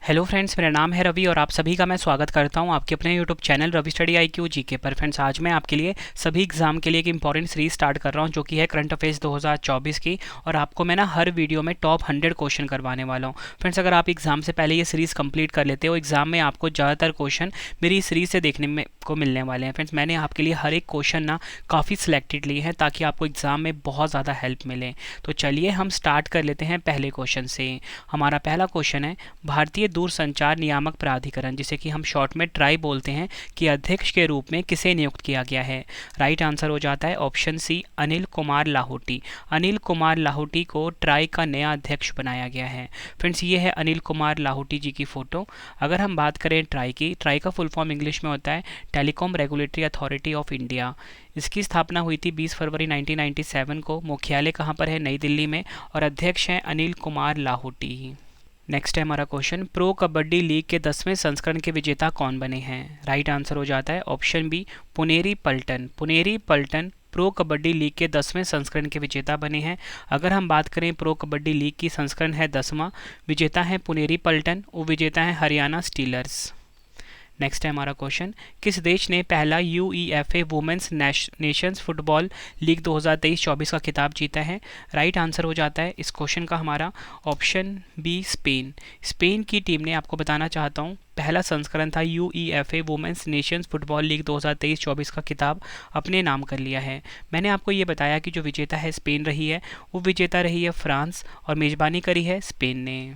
Hello friends, मेरा नाम है रवि और आप सभी का मैं स्वागत करता हूं आपके अपने YouTube channel Ravi study IQ GK पर। फ्रेंड्स, आज मैं आपके लिए सभी एग्जाम के लिए एक इंपॉर्टेंट सीरीज स्टार्ट कर रहा हूं जो कि है करंट अफेयर्स 2024 की। और आपको मैं ना हर वीडियो में टॉप 100 क्वेश्चन करवाने वाला हूं। फ्रेंड्स, अगर आप एग्जाम से पहले ये सीरीज़ कंप्लीट कर लेते हो, एग्जाम में आपको ज़्यादातर क्वेश्चन मेरी इस सीरीज़ से देखने में को मिलने वाले हैं। फ्रेंड्स, मैंने आपके लिए हर एक क्वेश्चन ना काफ़ी सिलेक्टेड लिए हैं ताकि आपको एग्जाम में बहुत ज़्यादा हेल्प मिले। तो चलिए हम स्टार्ट कर लेते हैं पहले क्वेश्चन से। हमारा पहला क्वेश्चन है, भारतीय दूरसंचार नियामक प्राधिकरण, जिसे कि हम शॉर्ट में ट्राई बोलते हैं, कि अध्यक्ष के रूप में किसे नियुक्त किया गया है। राइट आंसर हो जाता है ऑप्शन सी, अनिल कुमार लाहौटी। अनिल कुमार लाहौटी को ट्राई का नया अध्यक्ष बनाया गया है। फ्रेंड्स, ये है अनिल कुमार लाहौटी जी की फ़ोटो। अगर हम बात करें ट्राई की, ट्राई का फुल फॉर्म इंग्लिश में होता है telecom regulatory authority of India. इसकी स्थापना हुई थी 20 फरवरी 1997 को। मुख्यालय कहाँ पर है? नई दिल्ली में। और अध्यक्ष हैं अनिल कुमार लाहौटी। नेक्स्ट है हमारा क्वेश्चन, प्रो कबड्डी लीग के 10वें संस्करण के विजेता कौन बने हैं? राइट आंसर हो जाता है option B, Puneri Paltan. Puneri Paltan pro kabaddi league के 10वें संस्करण के विजेता बने हैं। अगर हम बात करें प्रो कबड्डी लीग की, संस्करण है 10वां, विजेता है पुनेरी पल्टन, उपविजेता है हरियाणा स्टीलर्स। नेक्स्ट है हमारा क्वेश्चन, किस देश ने पहला UEFA women's nations football league 2023-24 का खिताब जीता है? राइट आंसर हो जाता है इस क्वेश्चन का हमारा ऑप्शन बी, स्पेन। स्पेन की टीम ने, आपको बताना चाहता हूँ, पहला संस्करण था UEFA women's nations football league 2023-24 का खिताब अपने नाम कर लिया है। मैंने आपको ये बताया कि जो विजेता है स्पेन रही है, वो विजेता रही है फ्रांस, और मेज़बानी करी है स्पेन ने।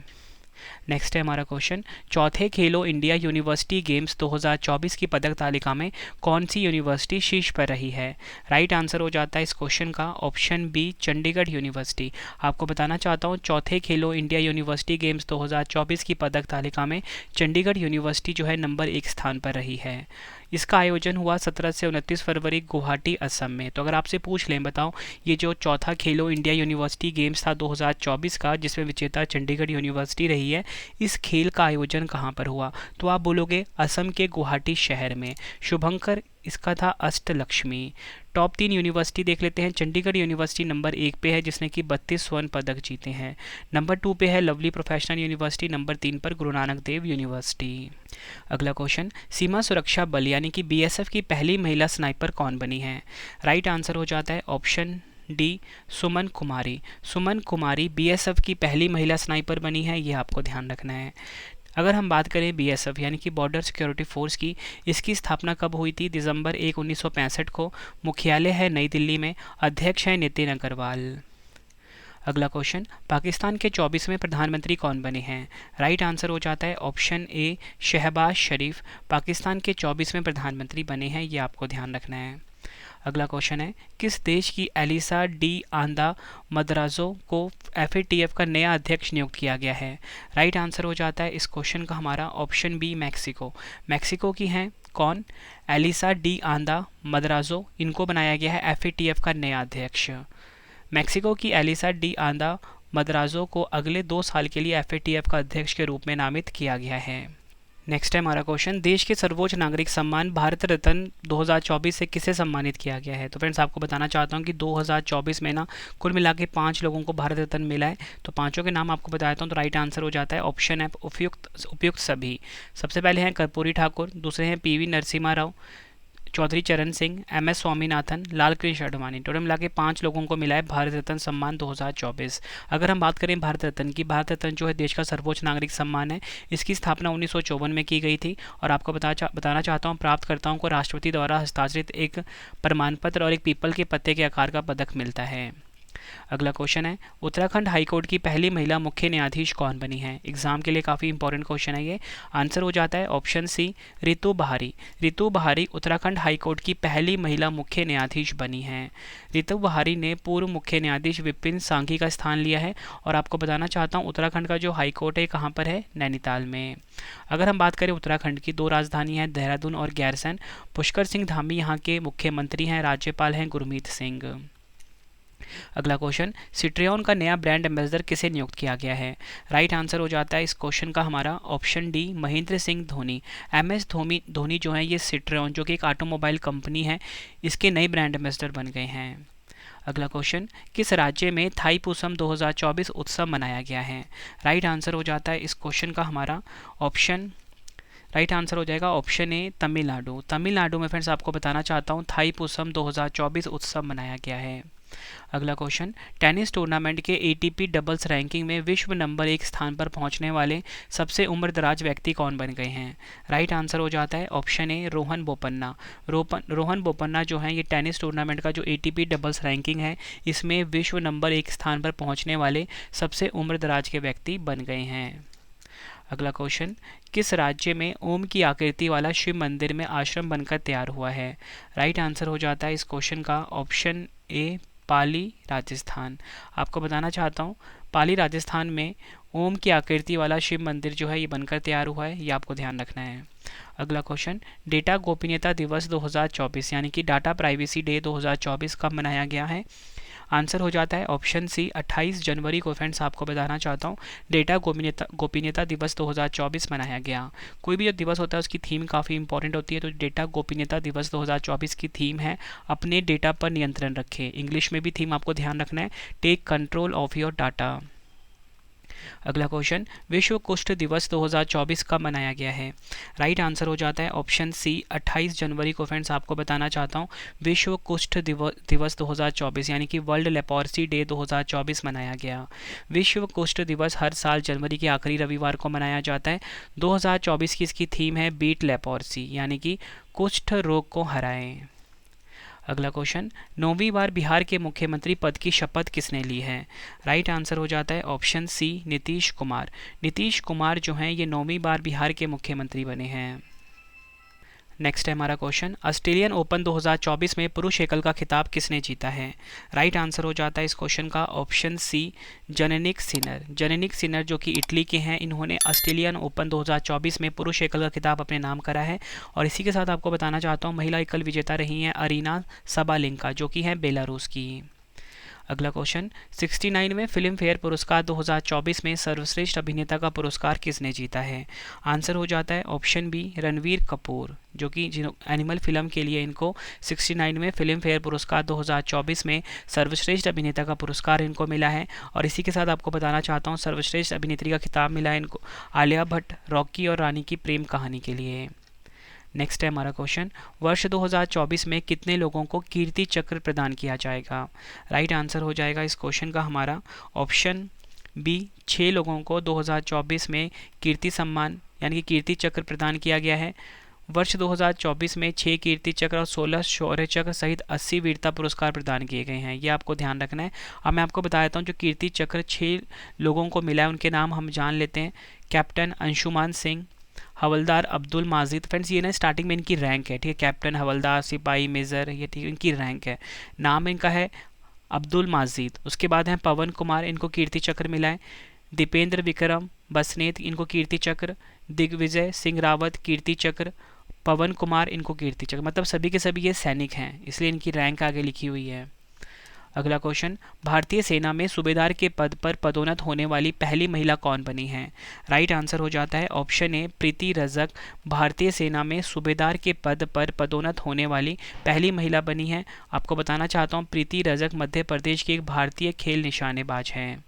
नेक्स्ट है हमारा क्वेश्चन, चौथे खेलो इंडिया यूनिवर्सिटी गेम्स 2024 की पदक तालिका में कौन सी यूनिवर्सिटी शीर्ष पर रही है? राइट आंसर हो जाता है इस क्वेश्चन का ऑप्शन बी, चंडीगढ़ यूनिवर्सिटी। आपको बताना चाहता हूँ, चौथे खेलो इंडिया यूनिवर्सिटी गेम्स 2024 की पदक तालिका में चंडीगढ़ यूनिवर्सिटी जो है नंबर 1 स्थान पर रही है। इसका आयोजन हुआ 17 से 29 फरवरी गुवाहाटी, असम में। तो अगर आपसे पूछ लें, बताओ, ये जो चौथा खेलो इंडिया यूनिवर्सिटी गेम्स था 2024 का, जिसमें विजेता चंडीगढ़ यूनिवर्सिटी रही है, इस खेल का आयोजन कहाँ पर हुआ? तो आप बोलोगे असम के गुवाहाटी शहर में। शुभंकर इसका था अष्टलक्ष्मी। टॉप 3 यूनिवर्सिटी देख लेते हैं। चंडीगढ़ यूनिवर्सिटी नंबर 1 पे है, जिसने कि 32 स्वर्ण पदक जीते हैं। नंबर 2 पे है लवली प्रोफेशनल यूनिवर्सिटी। नंबर 3 पर गुरु नानक देव यूनिवर्सिटी। अगला क्वेश्चन, सीमा सुरक्षा बल यानी कि BSF की पहली महिला स्नाइपर कौन बनी है? राइट आंसर हो जाता है ऑप्शन डी, सुमन कुमारी। सुमन कुमारी BSF की पहली महिला स्नाइपर बनी है, ये आपको ध्यान रखना है। अगर हम बात करें BSF यानी कि बॉर्डर सिक्योरिटी फोर्स की, इसकी स्थापना कब हुई थी? दिसंबर 1, 1965 को। मुख्यालय है नई दिल्ली में। अध्यक्ष है नितिन अग्रवाल। अगला क्वेश्चन, पाकिस्तान के 24वें प्रधानमंत्री कौन बने हैं? राइट आंसर हो जाता है ऑप्शन ए, शहबाज शरीफ। पाकिस्तान के 24वें प्रधानमंत्री बने हैं, ये आपको ध्यान रखना है। अगला क्वेश्चन है, किस देश की एलिसा डी आंदा मद्राजो को FATF का नया अध्यक्ष नियुक्त किया गया है? राइट आंसर हो जाता है इस क्वेश्चन का हमारा ऑप्शन बी, मैक्सिको। मैक्सिको की हैं कौन? एलिसा डी आंदा मद्राजो। इनको बनाया गया है FATF का नया अध्यक्ष। मैक्सिको की एलिसा डी आंदा मद्राजो को अगले 2 साल के लिए FATF का अध्यक्ष के रूप में नामित किया गया है। नेक्स्ट है हमारा क्वेश्चन, देश के सर्वोच्च नागरिक सम्मान भारत रत्न 2024 से किसे सम्मानित किया गया है? तो फ्रेंड्स, आपको बताना चाहता हूँ कि 2024 में ना कुल मिला के 5 लोगों को भारत रत्न मिला है। तो पांचों के नाम आपको बताता हूँ। तो राइट आंसर हो जाता है ऑप्शन है उपयुक्त सभी। सबसे पहले हैं कर्पूरी ठाकुर, दूसरे हैं PV नरसिम्हा राव, चौधरी चरण सिंह, MS स्वामीनाथन, लाल कृष्ण आडवाणी। टोटल मिला के 5 लोगों को मिला है भारत रत्न सम्मान 2024। अगर हम बात करें भारत रत्न की, भारत रत्न जो है देश का सर्वोच्च नागरिक सम्मान है। इसकी स्थापना 1954 में की गई थी। और आपको बताना चाहता हूँ, प्राप्तकर्ताओं को राष्ट्रपति द्वारा हस्ताक्षरित एक प्रमाण पत्र और एक पीपल के पत्ते के आकार का पदक मिलता है। अगला क्वेश्चन है, उत्तराखंड हाईकोर्ट की पहली महिला मुख्य न्यायाधीश कौन बनी है? एग्जाम के लिए काफ़ी इंपॉर्टेंट क्वेश्चन है ये। आंसर हो जाता है ऑप्शन सी, रितु बहारी। रितु बहारी उत्तराखंड हाईकोर्ट की पहली महिला मुख्य न्यायाधीश बनी है। रितु बहारी ने पूर्व मुख्य न्यायाधीश विपिन सांघी का स्थान लिया है। और आपको बताना चाहता हूँ, उत्तराखंड का जो हाईकोर्ट है कहाँ पर है? नैनीताल में। अगर हम बात करें उत्तराखंड की, 2 राजधानी है, देहरादून और गैरसैंण। पुष्कर सिंह धामी यहाँ के मुख्यमंत्री हैं, राज्यपाल हैं गुरमीत सिंह। अगला क्वेश्चन, सिट्रियन का नया ब्रांड एम्बेसडर किसे नियुक्त किया गया है? राइट आंसर हो जाता है इस क्वेश्चन का हमारा option D, Mahendra Singh Dhoni. MS Dhoni जो है ये सिट्रियन, जो कि एक ऑटोमोबाइल कंपनी है, इसके नए ब्रांड एम्बेसडर बन गए हैं। अगला क्वेश्चन, किस राज्य में थाईपुसम 2024 उत्सव मनाया गया है? राइट आंसर हो जाता है इस क्वेश्चन का हमारा ऑप्शन, राइट आंसर हो जाएगा ऑप्शन ए तमिलनाडु। तमिलनाडु में फ्रेंड्स आपको बताना चाहता हूँ थाईपुसम 2024 उत्सव मनाया गया है। अगला क्वेश्चन, टेनिस टूर्नामेंट के एटीपी डबल्स रैंकिंग में विश्व नंबर 1 स्थान पर पहुंचने वाले सबसे उम्रदराज व्यक्ति कौन बन गए हैं? राइट आंसर हो जाता है ऑप्शन ए रोहन बोपन्ना। रोहन बोपन्ना जो है ये टेनिस टूर्नामेंट का जो एटीपी डबल्स रैंकिंग है इसमें विश्व नंबर 1 स्थान पर पहुंचने वाले सबसे उम्रदराज के व्यक्ति बन गए हैं। अगला क्वेश्चन, किस राज्य में ओम की आकृति वाला शिव मंदिर में आश्रम बनकर तैयार हुआ है? राइट आंसर हो जाता है इस क्वेश्चन का ऑप्शन ए पाली राजस्थान। आपको बताना चाहता हूँ पाली राजस्थान में ओम की आकृति वाला शिव मंदिर जो है ये बनकर तैयार हुआ है, ये आपको ध्यान रखना है। अगला क्वेश्चन, डेटा गोपनीयता दिवस 2024 यानी कि डाटा प्राइवेसी डे 2024 कब मनाया गया है? आंसर हो जाता है ऑप्शन सी 28 जनवरी को। फ्रेंड्स आपको बताना चाहता हूँ डेटा गोपनीयता दिवस 2024 मनाया गया। कोई भी जो दिवस होता है उसकी थीम काफ़ी इंपॉर्टेंट होती है, तो डेटा गोपनीयता दिवस 2024 की थीम है अपने डेटा पर नियंत्रण रखें। इंग्लिश में भी थीम आपको ध्यान रखना है, take control of your data. अगला क्वेश्चन, विश्व कुष्ठ दिवस 2024 कब मनाया गया है? राइट आंसर हो जाता है ऑप्शन सी 28 जनवरी को। फ्रेंड्स आपको बताना चाहता हूँ विश्व कुष्ठ दिवस 2024 यानी कि वर्ल्ड लेप्रोसी डे 2024 मनाया गया। विश्व कुष्ठ दिवस हर साल जनवरी के आखिरी रविवार को मनाया जाता है। 2024 की इसकी थीम है बीट लेप्रोसी यानी कि कुष्ठ रोग को हराएं। अगला क्वेश्चन, 9वीं बार बिहार के मुख्यमंत्री पद की शपथ किसने ली है? राइट आंसर हो जाता है ऑप्शन सी नीतीश कुमार। नीतीश कुमार जो हैं ये 9वीं बार बिहार के मुख्यमंत्री बने हैं। नेक्स्ट है हमारा क्वेश्चन, ऑस्ट्रेलियन ओपन 2024 में पुरुष एकल का खिताब किसने जीता है? राइट आंसर हो जाता है इस क्वेश्चन का ऑप्शन सी जेनेनिक सिनर। जेनेनिक सिनर जो कि इटली के हैं, इन्होंने ऑस्ट्रेलियन ओपन 2024 में पुरुष एकल का खिताब अपने नाम करा है। और इसी के साथ आपको बताना चाहता हूँ महिला एकल विजेता रही हैं अरीना सबालेंका जो कि हैं बेलारूस की। अगला क्वेश्चन, 69वें फिल्म फेयर पुरस्कार 2024 में सर्वश्रेष्ठ अभिनेता का पुरस्कार किसने जीता है? आंसर हो जाता है ऑप्शन बी रणवीर कपूर, जो कि एनिमल फिल्म के लिए इनको 69वें फिल्म फेयर पुरस्कार 2024 में सर्वश्रेष्ठ अभिनेता का पुरस्कार इनको मिला है। और इसी के साथ आपको बताना चाहता हूँ सर्वश्रेष्ठ अभिनेत्री का खिताब मिला है इनको आलिया भट्ट रॉकी और रानी की प्रेम कहानी के लिए। नेक्स्ट है हमारा क्वेश्चन, वर्ष 2024 में कितने लोगों को कीर्ति चक्र प्रदान किया जाएगा? राइट आंसर हो जाएगा इस क्वेश्चन का हमारा ऑप्शन बी 6 लोगों को 2024 में कीर्ति सम्मान यानी कि कीर्ति चक्र प्रदान किया गया है। वर्ष 2024 में 6 कीर्ति चक्र और 16 शौर्य चक्र सहित 80 वीरता पुरस्कार प्रदान किए गए हैं, ये आपको ध्यान रखना है। अब मैं आपको बता देता हूँ जो कीर्ति चक्र 6 लोगों को मिला है उनके नाम हम जान लेते हैं। कैप्टन अंशुमान सिंह, हवलदार अब्दुल माजिद। फ्रेंड्स ये ना स्टार्टिंग में इनकी रैंक है, ठीक है, कैप्टन, हवलदार, सिपाही, मेजर, ये ठीक इनकी रैंक है। नाम इनका है अब्दुल माजिद। उसके बाद हैं पवन कुमार, इनको कीर्ति चक्र मिला है। दीपेंद्र विक्रम बसनेत, इनको कीर्ति चक्र। दिग्विजय सिंह रावत कीर्ति चक्र। पवन कुमार इनको कीर्ति चक्र। मतलब सभी के सभी ये सैनिक हैं, इसलिए इनकी रैंक आगे लिखी हुई है। अगला क्वेश्चन, भारतीय सेना में सूबेदार के पद पर पदोन्नत होने वाली पहली महिला कौन बनी है? राइट आंसर हो जाता है ऑप्शन ए प्रीति रजक। भारतीय सेना में सूबेदार के पद पर पदोन्नत होने वाली पहली महिला बनी है। आपको बताना चाहता हूँ प्रीति रजक मध्य प्रदेश की एक भारतीय खेल निशानेबाज हैं।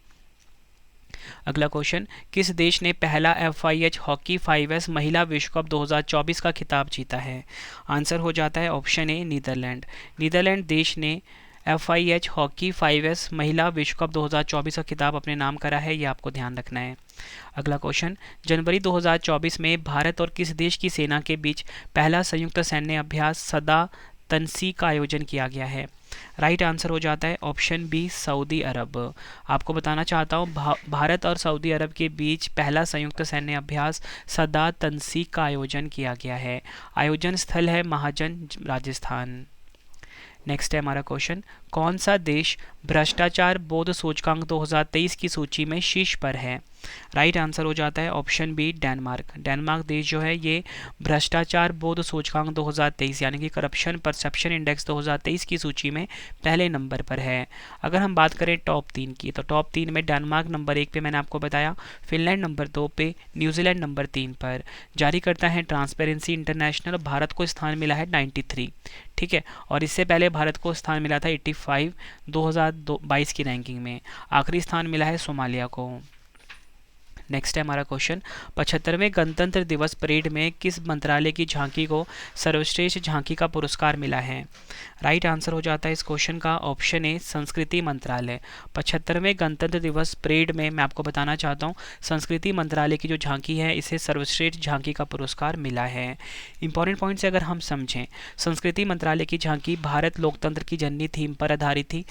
अगला क्वेश्चन, किस देश ने पहला FIH हॉकी 5S महिला विश्व कप 2024 का खिताब जीता है? आंसर हो जाता है ऑप्शन ए नीदरलैंड। नीदरलैंड देश ने FIH हॉकी 5S महिला विश्व कप 2024 का खिताब अपने नाम करा है, ये आपको ध्यान रखना है। अगला क्वेश्चन, जनवरी 2024 में भारत और किस देश की सेना के बीच पहला संयुक्त सैन्य अभ्यास सदा तनसी का आयोजन किया गया है? राइट आंसर हो जाता है ऑप्शन बी सऊदी अरब। आपको बताना चाहता हूँ भारत और सऊदी अरब के बीच पहला संयुक्त सैन्य अभ्यास सदा तनसी का आयोजन किया गया है। आयोजन स्थल है महाजन राजस्थान। नेक्स्ट है हमारा क्वेश्चन, कौन सा देश भ्रष्टाचार बोध सूचकांक 2023 की सूची में शीर्ष पर है? राइट आंसर हो जाता है ऑप्शन बी डेनमार्क। डेनमार्क देश जो है ये भ्रष्टाचार बोध सूचकांक 2023 यानी कि करप्शन परसेप्शन इंडेक्स 2023 की सूची में पहले नंबर पर है। अगर हम बात करें टॉप 3 की, तो टॉप 3 में डेनमार्क नंबर 1 पे मैंने आपको बताया, फिनलैंड नंबर 2 पे, न्यूजीलैंड नंबर 3 पर। जारी करता है ट्रांसपेरेंसी इंटरनेशनल। भारत को स्थान मिला है 93, ठीक है, और इससे पहले भारत को स्थान मिला था 45 2022 की रैंकिंग में। आखिरी स्थान मिला है सोमालिया को। नेक्स्ट है हमारा क्वेश्चन, 75वें गणतंत्र दिवस परेड में किस मंत्रालय की झांकी को सर्वश्रेष्ठ झांकी का पुरस्कार मिला है? राइट आंसर हो जाता है इस क्वेश्चन का ऑप्शन ए, संस्कृति मंत्रालय। 75वें गणतंत्र दिवस परेड में मैं आपको बताना चाहता हूँ, संस्कृति मंत्रालय की जो झांकी है इसे सर्वश्रेष्ठ झांकी का पुरस्कार मिला है। इंपॉर्टेंट पॉइंट से अगर हम समझें, संस्कृति मंत्रालय की झांकी भारत लोकतंत्र की जननी थीम पर आधारित थी।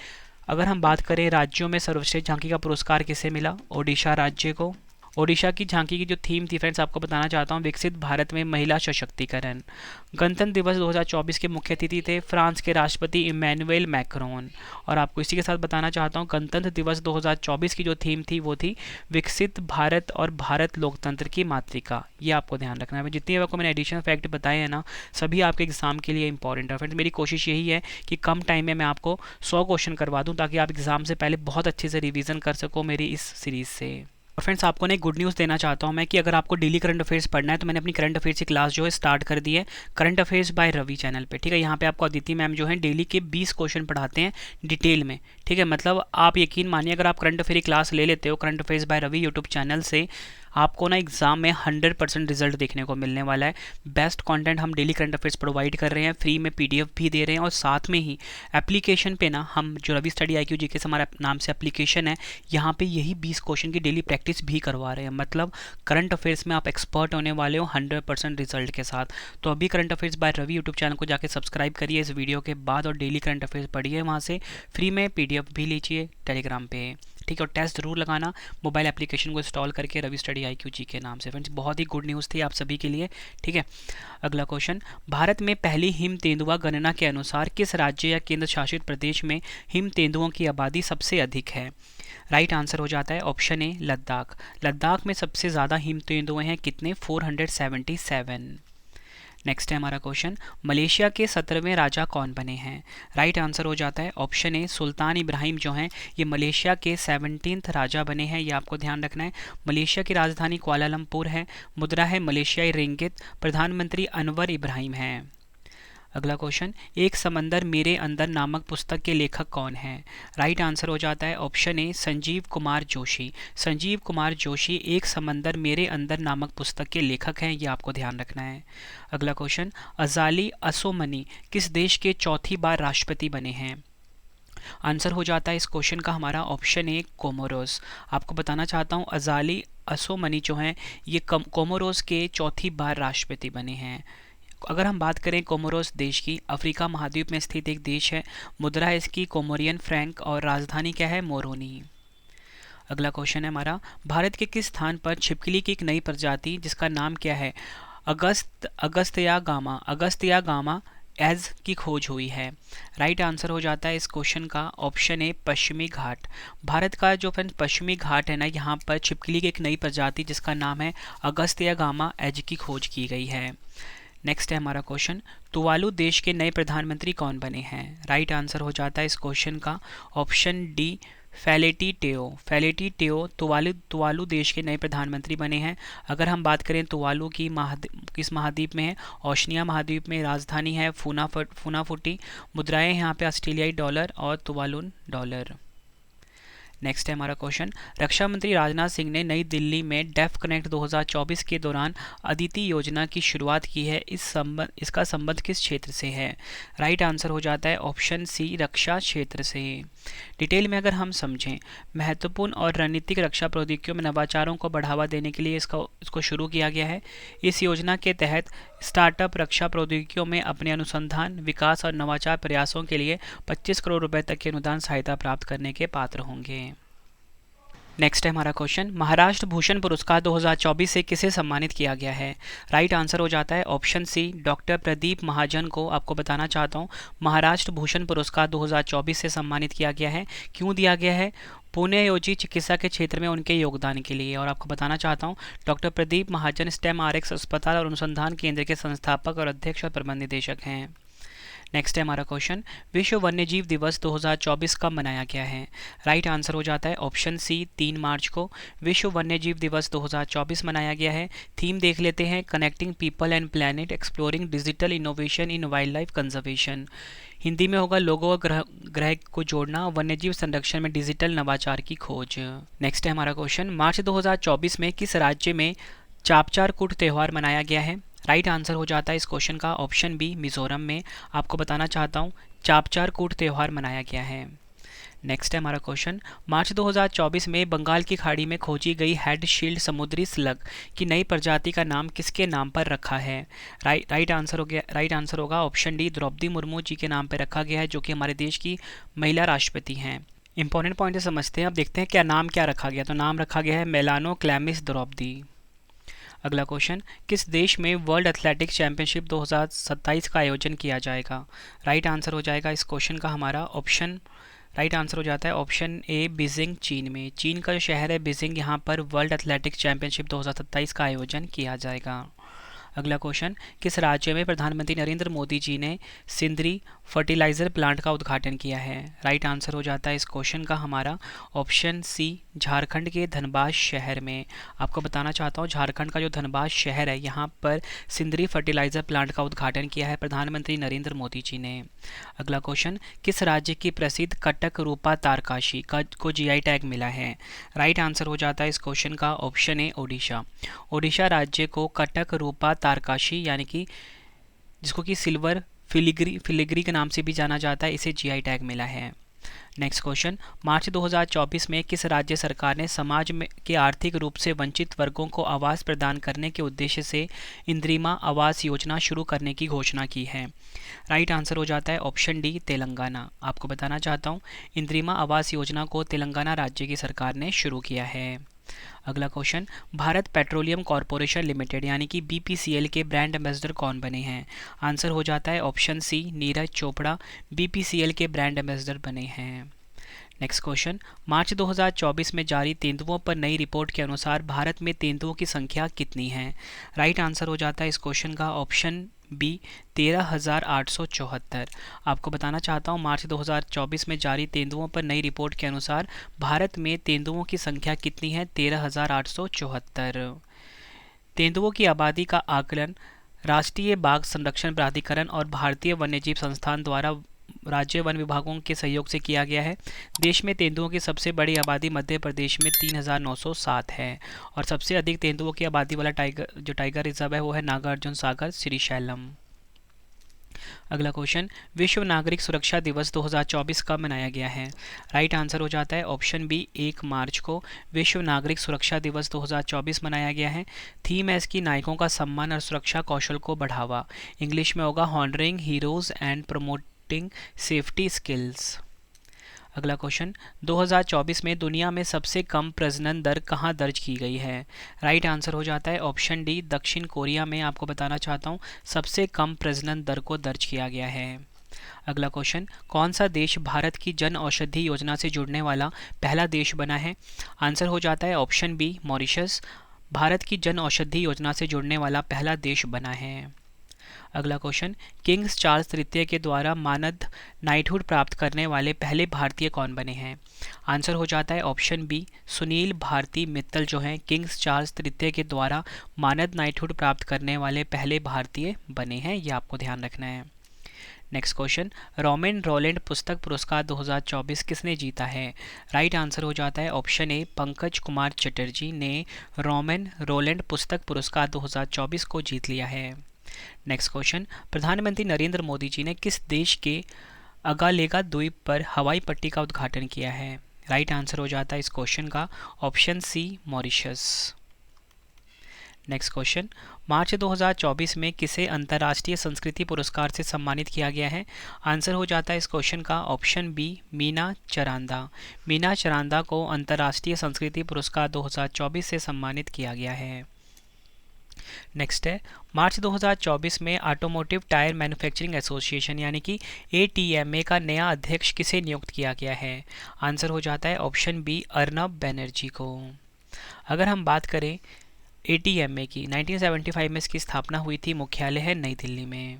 अगर हम बात करें राज्यों में सर्वश्रेष्ठ झांकी का पुरस्कार किसे मिला? ओडिशा राज्य को। ओडिशा की झांकी की जो थीम थी फ्रेंड्स, आपको बताना चाहता हूँ, विकसित भारत में महिला सशक्तिकरण। गणतंत्र दिवस 2024 के मुख्य अतिथि थे फ्रांस के राष्ट्रपति इमैनुएल मैक्रोन। और आपको इसी के साथ बताना चाहता हूँ, गणतंत्र दिवस 2024 की जो थीम थी वो थी विकसित भारत और भारत लोकतंत्र की मातृका। ये आपको ध्यान रखना है। जितनी आपको मैंने एडिशनल फैक्ट बताए हैं ना, सभी आपके एग्जाम के लिए इंपॉर्टेंट है। फ्रेंड्स मेरी कोशिश यही है कि कम टाइम में मैं आपको 100 क्वेश्चन करवा दूँ, ताकि आप एग्जाम से पहले बहुत अच्छे से रिविजन कर सको मेरी इस सीरीज से। और फ्रेंड्स आपको ने गुड न्यूज़ देना चाहता हूँ मैं कि अगर आपको डेली करंट अफेयर्स पढ़ना है तो मैंने अपनी करंट अफेयर्स की क्लास जो है स्टार्ट कर दी है, current affairs by Ravi channel पे। ठीक है, यहाँ पे आपको अदिति मैम जो है डेली के 20 क्वेश्चन पढ़ाते हैं डिटेल में। ठीक है, मतलब आप यकीन मानिए, अगर आप करंट अफेयर की क्लास ले लेते हो current affairs by Ravi YouTube channel से, आपको ना एग्जाम में 100% रिजल्ट देखने को मिलने वाला है। बेस्ट कंटेंट हम डेली करंट अफेयर्स प्रोवाइड कर रहे हैं, फ्री में पीडीएफ भी दे रहे हैं, और साथ में ही एप्लीकेशन पे ना हम जो रवि स्टडी IQ जीके से हमारा नाम से एप्लीकेशन है, यहाँ पे यही 20 क्वेश्चन की डेली प्रैक्टिस भी करवा रहे हैं। मतलब करंट अफेयर्स में आप एक्सपर्ट होने वाले हो 100% रिजल्ट के साथ। तो अभी current affairs by Ravi YouTube channel को जाके सब्सक्राइब करिए इस वीडियो के बाद, और डेली करंट अफेयर्स पढ़िए, वहाँ से फ्री में पीडीएफ भी लीजिए टेलीग्राम पे। ठीक है, और टेस्ट जरूर लगाना मोबाइल एप्लीकेशन को इंस्टॉल करके रवि स्टडी IQ जी के नाम से। फ्रेंड्स बहुत ही गुड न्यूज़ थी आप सभी के लिए। ठीक है, अगला क्वेश्चन, भारत में पहली हिम तेंदुआ गणना के अनुसार किस राज्य या केंद्र शासित प्रदेश में हिम तेंदुओं की आबादी सबसे अधिक है? राइट आंसर हो जाता है ऑप्शन ए, लद्दाख। लद्दाख में सबसे ज़्यादा हिम तेंदुए हैं, कितने? 477। नेक्स्ट है हमारा क्वेश्चन, मलेशिया के 17वें राजा कौन बने हैं? राइट आंसर हो जाता है ऑप्शन ए, सुल्तान इब्राहिम जो हैं ये मलेशिया के 17th राजा बने हैं। ये आपको ध्यान रखना है। मलेशिया की राजधानी कुआलालंपुर है, मुद्रा है मलेशियाई रिंगित, प्रधानमंत्री अनवर इब्राहिम हैं। अगला क्वेश्चन, एक समंदर मेरे अंदर नामक पुस्तक के लेखक कौन हैं? राइट आंसर हो जाता है ऑप्शन ए, संजीव कुमार जोशी। संजीव कुमार जोशी एक समंदर मेरे अंदर नामक पुस्तक के लेखक हैं, ये आपको ध्यान रखना है। अगला क्वेश्चन, अजाली असोमनी किस देश के चौथी बार राष्ट्रपति बने हैं? आंसर हो जाता है इस क्वेश्चन का हमारा ऑप्शन ए, कोमोरोस। आपको बताना चाहता हूँ, अजाली असोमनी जो हैं ये कोमोरोस के चौथी बार राष्ट्रपति बने हैं। अगर हम बात करें कोमोरोस देश की, अफ्रीका महाद्वीप में स्थित एक देश है, मुद्रा है इसकी कोमोरियन फ्रैंक, और राजधानी क्या है? मोरोनी। अगला क्वेश्चन है हमारा, भारत के किस स्थान पर छिपकली की एक नई प्रजाति जिसका नाम क्या है? अगस्त्या गामा एज की खोज हुई है? राइट आंसर हो जाता है इस क्वेश्चन का ऑप्शन ए, पश्चिमी घाट। भारत का जो फ्रेंड पश्चिमी घाट है ना, यहाँ पर छिपकली की एक नई प्रजाति जिसका नाम है अगस्त्या गामा एज की खोज की गई है। नेक्स्ट है हमारा क्वेश्चन, तुवालू देश के नए प्रधानमंत्री कौन बने हैं? राइट आंसर हो जाता है इस क्वेश्चन का ऑप्शन डी, फेलेटी टेओ तुवालू देश के नए प्रधानमंत्री बने हैं। अगर हम बात करें तुवालू की किस महाद्वीप में है? ओशनिया महाद्वीप में। राजधानी है फुनाफुटी, मुद्राएं यहाँ पे ऑस्ट्रेलियाई डॉलर और तुवालून डॉलर। नेक्स्ट है हमारा क्वेश्चन, रक्षा मंत्री राजनाथ सिंह ने नई दिल्ली में डेफ कनेक्ट 2024 के दौरान अदिति योजना की शुरुआत की है। इसका संबंध किस क्षेत्र से है? राइट आंसर हो जाता है ऑप्शन सी, रक्षा क्षेत्र से। डिटेल में अगर हम समझें, महत्वपूर्ण और रणनीतिक रक्षा प्रौद्योगिकियों में नवाचारों को बढ़ावा देने के लिए इसको शुरू किया गया है। इस योजना के तहत स्टार्टअप रक्षा प्रौद्योगिकियों में अपने अनुसंधान, विकास और नवाचार प्रयासों के लिए 25 करोड़ रुपए तक की अनुदान सहायता प्राप्त करने के पात्र होंगे। नेक्स्ट है हमारा क्वेश्चन, महाराष्ट्र भूषण पुरस्कार 2024 से किसे सम्मानित किया गया है? राइट आंसर हो जाता है ऑप्शन सी, डॉक्टर प्रदीप महाजन को। आपको बताना चाहता हूँ, महाराष्ट्र भूषण पुरस्कार 2024 से सम्मानित किया गया है। क्यों दिया गया है? पुनर्योजी चिकित्सा के क्षेत्र में उनके योगदान के लिए। और आपको बताना चाहता हूँ, डॉक्टर प्रदीप महाजन स्टेम RX अस्पताल और अनुसंधान केंद्र के संस्थापक और अध्यक्ष और प्रबंध निदेशक हैं। नेक्स्ट है हमारा क्वेश्चन, विश्व वन्यजीव दिवस 2024 कब मनाया गया है? राइट आंसर हो जाता है ऑप्शन सी 3 मार्च को विश्व वन्यजीव दिवस 2024 मनाया गया है। थीम देख लेते हैं, connecting people and planet exploring digital innovation in wild life conservation. Hindi में होगा लोगों और ग्रह को जोड़ना, वन्यजीव संरक्षण में डिजिटल नवाचार की खोज। नेक्स्ट है हमारा क्वेश्चन, मार्च 2024 में किस राज्य में चापचार कूट त्यौहार मनाया गया है? राइट आंसर हो जाता है इस क्वेश्चन का ऑप्शन बी मिजोरम में। आपको बताना चाहता हूँ चापचार कूट त्यौहार मनाया गया है। नेक्स्ट है हमारा क्वेश्चन, मार्च 2024 में बंगाल की खाड़ी में खोजी गई हेड शील्ड समुद्री स्लग की नई प्रजाति का नाम किसके नाम पर रखा है? राइट आंसर होगा ऑप्शन डी द्रौपदी मुर्मू जी के नाम पर रखा गया है, जो कि हमारे देश की महिला राष्ट्रपति हैं। इंपॉर्टेंट पॉइंट समझते हैं, अब देखते हैं क्या रखा गया। तो नाम रखा गया है मेलानो क्लैमिस द्रौपदी। अगला क्वेश्चन, किस देश में वर्ल्ड एथलेटिक्स चैंपियनशिप 2027 का आयोजन किया जाएगा? राइट आंसर हो जाएगा इस क्वेश्चन का हमारा राइट आंसर हो जाता है ऑप्शन ए बीजिंग, चीन में। चीन का जो शहर है बीजिंग, यहाँ पर वर्ल्ड एथलेटिक्स चैंपियनशिप 2027 का आयोजन किया जाएगा। अगला क्वेश्चन, किस राज्य में प्रधानमंत्री नरेंद्र मोदी जी ने सिंदरी फर्टिलाइज़र प्लांट का उद्घाटन किया है? राइट आंसर हो जाता है इस क्वेश्चन का हमारा ऑप्शन सी झारखंड के धनबाद शहर में। आपको बताना चाहता हूँ झारखंड का जो धनबाद शहर है, यहाँ पर सिंदरी फर्टिलाइज़र प्लांट का उद्घाटन किया है प्रधानमंत्री नरेंद्र मोदी जी ने। अगला क्वेश्चन, किस राज्य की प्रसिद्ध कटक रूपा तारकाशी को जीआई टैग मिला है? राइट आंसर हो जाता है इस क्वेश्चन का ऑप्शन ए ओडिशा। ओडिशा राज्य को कटक रूपा तारकाशी यानी कि जिसको कि सिल्वर फिलिग्री के नाम से भी जाना जाता है, इसे जीआई टैग मिला है। नेक्स्ट क्वेश्चन, मार्च 2024 में किस राज्य सरकार ने समाज में के आर्थिक रूप से वंचित वर्गों को आवास प्रदान करने के उद्देश्य से इंदिरा आवास योजना शुरू करने की घोषणा की है? राइट आंसर हो जाता है ऑप्शन डी तेलंगाना। आपको बताना चाहता हूँ इंदिरा आवास योजना को तेलंगाना राज्य की सरकार ने शुरू किया है। अगला question, Bharat petroleum corporation limited यानी कि बीपीसीएल के ब्रांड एम्बेसडर कौन बने हैं? आंसर हो जाता है option C Neeraj Chopra BPCL के ब्रांड एम्बेसडर बने हैं। नेक्स्ट क्वेश्चन, मार्च 2024 में जारी तेंदुओं पर नई रिपोर्ट के अनुसार भारत में तेंदुओं की संख्या कितनी है? राइट आंसर हो जाता है इस क्वेश्चन का ऑप्शन बी 13,874। आपको बताना चाहता हूँ मार्च 2024 में जारी तेंदुओं पर नई रिपोर्ट के अनुसार भारत में तेंदुओं की संख्या कितनी है? 13,874। तेंदुओं की आबादी का आकलन राष्ट्रीय बाघ संरक्षण प्राधिकरण और भारतीय वन्यजीव संस्थान द्वारा राज्य वन विभागों के सहयोग से किया गया है। देश में तेंदुओं की सबसे बड़ी आबादी मध्य प्रदेश में 3,907 है और सबसे अधिक तेंदुओं की आबादी वाला टाइगर रिजर्व है वो है नागार्जुन सागर श्रीशैलम। अगला क्वेश्चन, विश्व नागरिक सुरक्षा दिवस 2024 कब मनाया गया है? राइट आंसर हो जाता है ऑप्शन बी 1 मार्च को विश्व नागरिक सुरक्षा दिवस 2024 मनाया गया है। थीम है इसकी नायकों का सम्मान और सुरक्षा कौशल को बढ़ावा। इंग्लिश में होगा honouring heroes and promoting safety skills. अगला क्वेश्चन, 2024 में दुनिया में सबसे कम प्रजनन दर कहाँ दर्ज की गई है? राइट आंसर हो जाता है ऑप्शन डी दक्षिण कोरिया में। आपको बताना चाहता हूँ सबसे कम प्रजनन दर को दर्ज किया गया है। अगला क्वेश्चन, कौन सा देश भारत की जन औषधि योजना से जुड़ने वाला पहला देश बना है? आंसर हो जाता है ऑप्शन बी मॉरिशस। भारत की जन औषधि योजना से जुड़ने वाला पहला देश बना है। अगला क्वेश्चन, किंग्स चार्ल्स तृतीय के द्वारा मानद नाइटहुड प्राप्त करने वाले पहले भारतीय कौन बने हैं? आंसर हो जाता है ऑप्शन बी सुनील भारती मित्तल जो हैं किंग्स चार्ल्स तृतीय के द्वारा मानद नाइटहुड प्राप्त करने वाले पहले भारतीय बने हैं, ये आपको ध्यान रखना है। नेक्स्ट क्वेश्चन, रोमन रोलैंड पुस्तक पुरस्कार 2024 किसने जीता है? राइट आंसर हो जाता है ऑप्शन ए पंकज कुमार चटर्जी ने रोमन रोलैंड पुस्तक पुरस्कार 2024 को जीत लिया है। नेक्स्ट क्वेश्चन, प्रधानमंत्री नरेंद्र मोदी जी ने किस देश के अगालेगा द्वीप पर हवाई पट्टी का उद्घाटन किया है? राइट आंसर हो जाता है इस क्वेश्चन का option C Mauritius. Next question, March 2024 में किसे अंतर्राष्ट्रीय संस्कृति पुरस्कार से सम्मानित किया गया है? आंसर हो जाता है इस क्वेश्चन का ऑप्शन बी मीना चरांदा। मीना चरांदा को अंतर्राष्ट्रीय संस्कृति पुरस्कार 2024 से सम्मानित किया गया है। नेक्स्ट है, मार्च 2024 में ऑटोमोटिव टायर मैन्युफैक्चरिंग एसोसिएशन यानी कि ATMA का नया अध्यक्ष किसे नियुक्त किया गया है? आंसर हो जाता है ऑप्शन बी अर्नब बैनर्जी को। अगर हम बात करें ATMA की, 1975 में इसकी स्थापना हुई थी, मुख्यालय है नई दिल्ली में।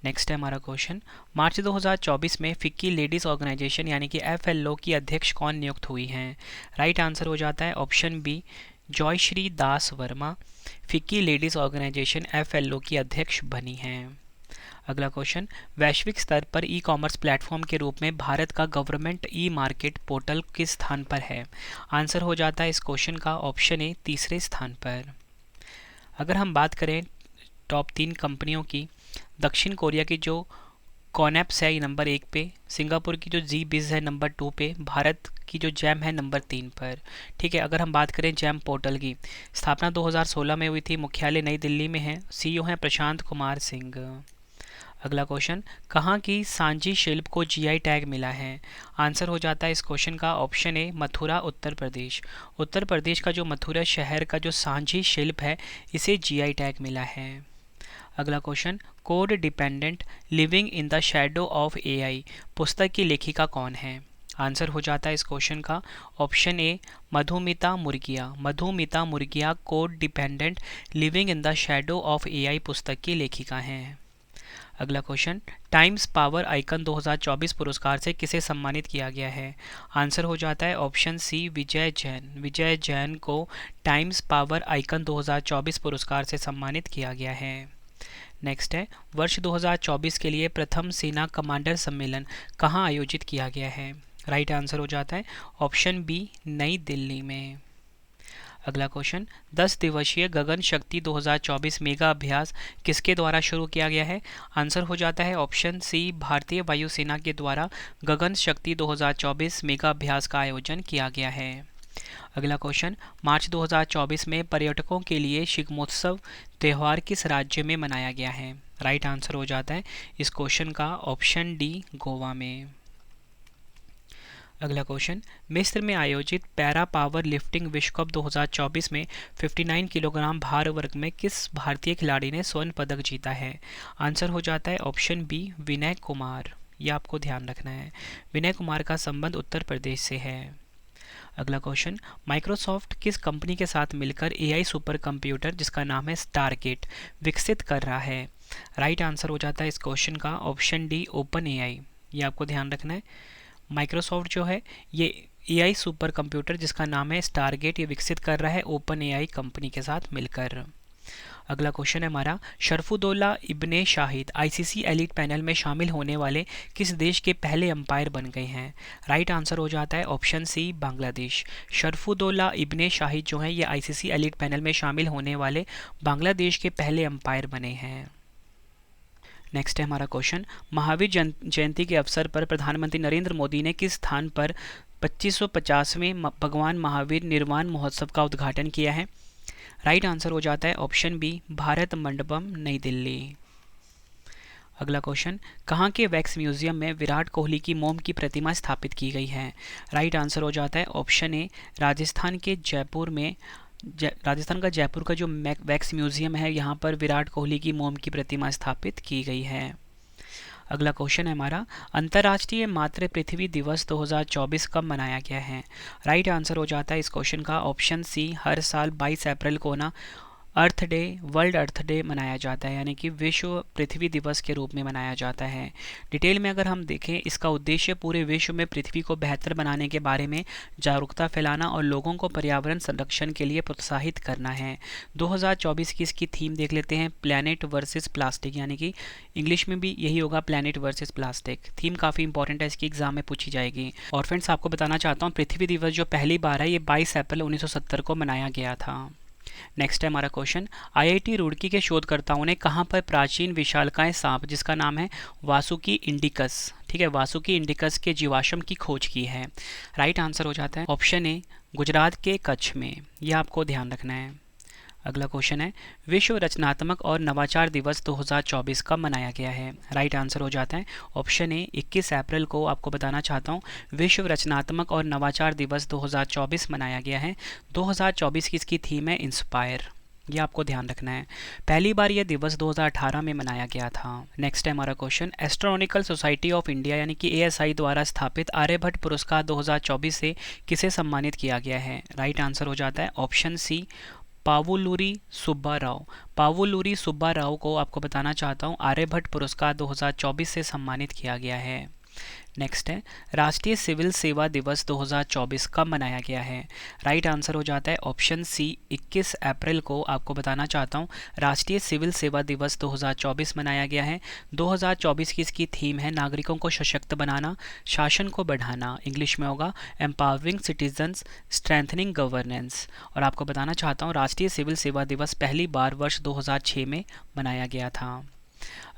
नेक्स्ट है हमारा क्वेश्चन, मार्च 2024 में फिक्की लेडीज़ ऑर्गेनाइजेशन यानी कि FLO की अध्यक्ष कौन नियुक्त हुई हैं? राइट आंसर हो जाता है option B, Joyshree Das Verma FICCI ladies organisation FLO की अध्यक्ष बनी हैं। अगला क्वेश्चन, वैश्विक स्तर पर ई कॉमर्स प्लेटफॉर्म के रूप में भारत का गवर्नमेंट ई मार्केट पोर्टल किस स्थान पर है? आंसर हो जाता है इस क्वेश्चन का ऑप्शन ए, तीसरे स्थान पर। अगर हम बात करें टॉप 3 कंपनियों की, दक्षिण कोरिया की जो कॉनेप्स है ये नंबर 1 पे, सिंगापुर की जो जी बिज है नंबर 2 पे, भारत की जो जैम है नंबर 3 पर। ठीक है, अगर हम बात करें जैम पोर्टल की, स्थापना 2016 में हुई थी, मुख्यालय नई दिल्ली में है, CEO हैं प्रशांत कुमार सिंह। अगला क्वेश्चन, कहाँ की सांची शिल्प को GI टैग मिला है? आंसर हो जाता है इस क्वेश्चन का ऑप्शन ए, मथुरा उत्तर प्रदेश। उत्तर प्रदेश का जो मथुरा शहर का जो सांची शिल्प है इसे GI टैग मिला है। अगला question, code dependent living in the shadow of AI पुस्तक की लेखिका कौन है? आंसर हो जाता है इस क्वेश्चन का option A, Madhumita Murgia. Madhumita Murgia code dependent living in the shadow of AI पुस्तक की लेखिका हैं। अगला क्वेश्चन, टाइम्स पावर आइकन 2024 पुरस्कार से किसे सम्मानित किया गया है? आंसर हो जाता है ऑप्शन सी, विजय जैन। विजय जैन को टाइम्स पावर आइकन 2024 पुरस्कार से सम्मानित किया गया है। नेक्स्ट है, वर्ष 2024 के लिए प्रथम सेना कमांडर सम्मेलन कहाँ आयोजित किया गया है? राइट आंसर हो जाता है ऑप्शन बी, नई दिल्ली में। अगला क्वेश्चन, 10 दिवसीय गगन शक्ति 2024 मेगा अभ्यास किसके द्वारा शुरू किया गया है? आंसर हो जाता है ऑप्शन सी, भारतीय वायुसेना के द्वारा गगन शक्ति 2024 मेगा अभ्यास का आयोजन किया गया है। अगला क्वेश्चन, मार्च 2024 में पर्यटकों के लिए शिग्मोत्सव त्यौहार किस राज्य में मनाया गया है? राइट आंसर हो जाता है इस क्वेश्चन का ऑप्शन डी, गोवा में। अगला क्वेश्चन, मिस्र में आयोजित पैरा पावर लिफ्टिंग विश्व कप 2024 में 59 किलोग्राम भार वर्ग में किस भारतीय खिलाड़ी ने स्वर्ण पदक जीता है? आंसर हो जाता है ऑप्शन बी, विनय कुमार। ये आपको ध्यान रखना है, विनय कुमार का संबंध उत्तर प्रदेश से है। अगला क्वेश्चन, माइक्रोसॉफ्ट किस कंपनी के साथ मिलकर AI सुपर कंप्यूटर जिसका नाम है स्टारगेट विकसित कर रहा है? राइट आंसर हो जाता है इस क्वेश्चन का ऑप्शन डी, ओपन AI। ये आपको ध्यान रखना है, माइक्रोसॉफ्ट जो है ये AI सुपर कंप्यूटर जिसका नाम है स्टारगेट ये विकसित कर रहा है ओपन AI कंपनी के साथ मिलकर। अगला क्वेश्चन है हमारा, शरफुद्दौला इब्ने शाहिद ICC एलीट पैनल में शामिल होने वाले किस देश के पहले अंपायर बन गए हैं? राइट आंसर हो जाता है ऑप्शन सी, बांग्लादेश। शरफुद्दौला इब्ने शाहिद जो हैं ये ICC एलीट पैनल में शामिल होने वाले बांग्लादेश के पहले अंपायर बने हैं। नेक्स्ट है हमारा क्वेश्चन, महावीर जयंती के अवसर पर प्रधानमंत्री नरेंद्र मोदी ने किस स्थान पर 2550वें भगवान महावीर निर्वाण महोत्सव का उद्घाटन किया है? राइट आंसर हो जाता है ऑप्शन बी, भारत मंडपम, नई दिल्ली। अगला क्वेश्चन, कहाँ के वैक्स म्यूजियम में विराट कोहली की मोम की प्रतिमा स्थापित की गई है? राइट आंसर हो जाता है ऑप्शन ए, राजस्थान के जयपुर में। राजस्थान का जयपुर का जो वैक्स म्यूजियम है यहाँ पर विराट कोहली की मोम की प्रतिमा स्थापित की गई है। अगला क्वेश्चन है हमारा, अंतर्राष्ट्रीय मातृ पृथ्वी दिवस 2024 कब मनाया गया है? राइट आंसर हो जाता है इस क्वेश्चन का ऑप्शन सी, हर साल 22 अप्रैल को ना अर्थ डे, वर्ल्ड अर्थ डे मनाया जाता है, यानी कि विश्व पृथ्वी दिवस के रूप में मनाया जाता है। डिटेल में अगर हम देखें, इसका उद्देश्य पूरे विश्व में पृथ्वी को बेहतर बनाने के बारे में जागरूकता फैलाना और लोगों को पर्यावरण संरक्षण के लिए प्रोत्साहित करना है। 2024 की इसकी थीम देख लेते हैं, प्लैनेट वर्सेस प्लास्टिक, यानी कि इंग्लिश में भी यही होगा, प्लैनेट वर्सेस प्लास्टिक। थीम काफ़ी इंपॉर्टेंट है, इसकी एग्जाम में पूछी जाएगी। और फ्रेंड्स आपको बताना चाहता हूँ, पृथ्वी दिवस जो पहली बार है ये 22 अप्रैल 1970 को मनाया गया था। नेक्स्ट है हमारा क्वेश्चन, IIT रुड़की के शोधकर्ताओं ने कहाँ पर प्राचीन विशालकाय सांप जिसका नाम है वासुकी इंडिकस, ठीक है, वासुकी इंडिकस के जीवाश्म की खोज की है? राइट आंसर हो जाता है ऑप्शन ए, गुजरात के कच्छ में। यह आपको ध्यान रखना है। अगला क्वेश्चन है, विश्व रचनात्मक और नवाचार दिवस 2024 कब मनाया गया है? राइट आंसर हो जाता है ऑप्शन ए, 21 अप्रैल को। आपको बताना चाहता हूँ, विश्व रचनात्मक और नवाचार दिवस 2024 मनाया गया है। 2024 की इसकी थीम है इंस्पायर। ये आपको ध्यान रखना है। पहली बार यह दिवस 2018 में मनाया गया था। नेक्स्ट है हमारा question, astronomical society of India यानी कि ASI द्वारा स्थापित आर्यभट्ट पुरस्कार 2024 से किसे सम्मानित किया गया है? राइट आंसर हो जाता है ऑप्शन सी, पावुलूरी सुब्बा राव। पावुलूरी सुब्बा राव को आपको बताना चाहता हूँ आर्यभट्ट पुरस्कार 2024 से सम्मानित किया गया है। नेक्स्ट है राष्ट्रीय सिविल सेवा दिवस 2024 कब मनाया गया है। राइट आंसर हो जाता है ऑप्शन सी 21 अप्रैल को आपको बताना चाहता हूँ राष्ट्रीय सिविल सेवा दिवस 2024 मनाया गया है। 2024 की इसकी थीम है नागरिकों को सशक्त बनाना, शासन को बढ़ाना, इंग्लिश में होगा एम्पावरिंग सिटीजन्स, स्ट्रेंथनिंग गवर्नेंस। और आपको बताना चाहता हूँ राष्ट्रीय सिविल सेवा दिवस पहली बार वर्ष 2006 में मनाया गया था।